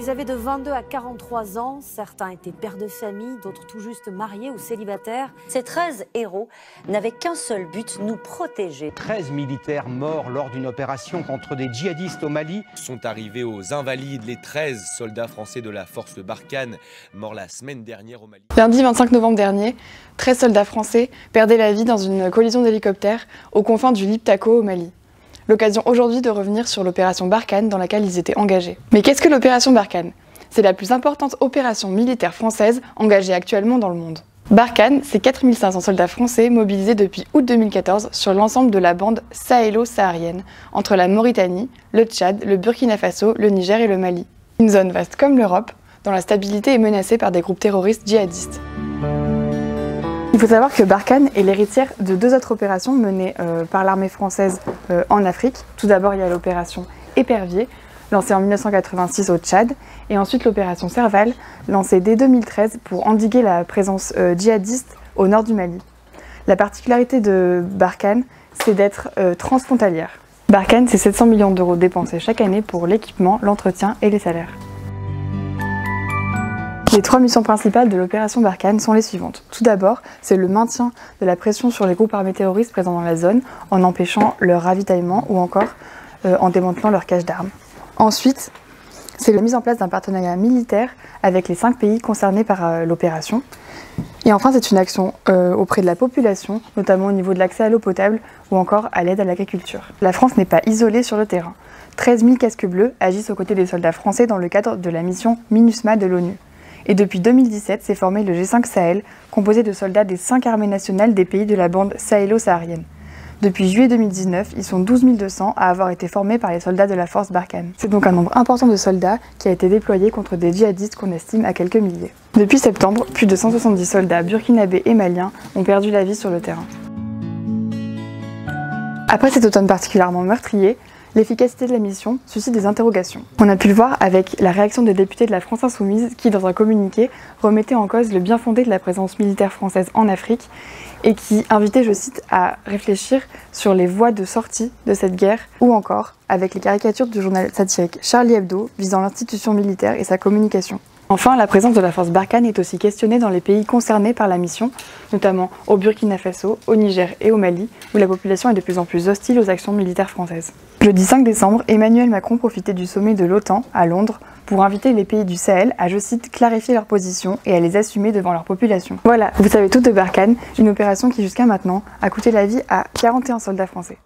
Ils avaient de 22 à 43 ans, certains étaient pères de famille, d'autres tout juste mariés ou célibataires. Ces 13 héros n'avaient qu'un seul but, nous protéger. 13 militaires morts lors d'une opération contre des djihadistes au Mali. Sont arrivés aux Invalides les 13 soldats français de la force Barkhane, morts la semaine dernière au Mali. Lundi 25 novembre dernier, 13 soldats français perdaient la vie dans une collision d'hélicoptères aux confins du Liptako au Mali. L'occasion aujourd'hui de revenir sur l'opération Barkhane dans laquelle ils étaient engagés. Mais qu'est-ce que l'opération Barkhane? C'est la plus importante opération militaire française engagée actuellement dans le monde. Barkhane, c'est 4500 soldats français mobilisés depuis août 2014 sur l'ensemble de la bande sahélo-saharienne, entre la Mauritanie, le Tchad, le Burkina Faso, le Niger et le Mali. Une zone vaste comme l'Europe, dont la stabilité est menacée par des groupes terroristes djihadistes. Il faut savoir que Barkhane est l'héritière de deux autres opérations menées par l'armée française en Afrique. Tout d'abord, il y a l'opération Épervier, lancée en 1986 au Tchad, et ensuite l'opération Serval, lancée dès 2013 pour endiguer la présence djihadiste au nord du Mali. La particularité de Barkhane, c'est d'être transfrontalière. Barkhane, c'est 700 millions d'euros dépensés chaque année pour l'équipement, l'entretien et les salaires. Les trois missions principales de l'opération Barkhane sont les suivantes. Tout d'abord, c'est le maintien de la pression sur les groupes armés terroristes présents dans la zone en empêchant leur ravitaillement ou encore en démantelant leur cache d'armes. Ensuite, c'est la mise en place d'un partenariat militaire avec les 5 pays concernés par l'opération. Et enfin, c'est une action auprès de la population, notamment au niveau de l'accès à l'eau potable ou encore à l'aide à l'agriculture. La France n'est pas isolée sur le terrain. 13 000 casques bleus agissent aux côtés des soldats français dans le cadre de la mission MINUSMA de l'ONU. Et depuis 2017, s'est formé le G5 Sahel, composé de soldats des 5 armées nationales des pays de la bande sahélo-saharienne. Depuis juillet 2019, ils sont 12 200 à avoir été formés par les soldats de la force Barkhane. C'est donc un nombre important de soldats qui a été déployé contre des djihadistes qu'on estime à quelques milliers. Depuis septembre, plus de 170 soldats burkinabés et maliens ont perdu la vie sur le terrain. Après cet automne particulièrement meurtrier, l'efficacité de la mission suscite des interrogations. On a pu le voir avec la réaction des députés de la France Insoumise qui, dans un communiqué, remettait en cause le bien fondé de la présence militaire française en Afrique et qui invitait, je cite, à réfléchir sur les voies de sortie de cette guerre, ou encore avec les caricatures du journal satirique Charlie Hebdo visant l'institution militaire et sa communication. Enfin, la présence de la force Barkhane est aussi questionnée dans les pays concernés par la mission, notamment au Burkina Faso, au Niger et au Mali, où la population est de plus en plus hostile aux actions militaires françaises. Jeudi 5 décembre, Emmanuel Macron profitait du sommet de l'OTAN à Londres pour inviter les pays du Sahel à, je cite, clarifier leur position et à les assumer devant leur population. Voilà, vous savez tout de Barkhane, une opération qui jusqu'à maintenant a coûté la vie à 41 soldats français.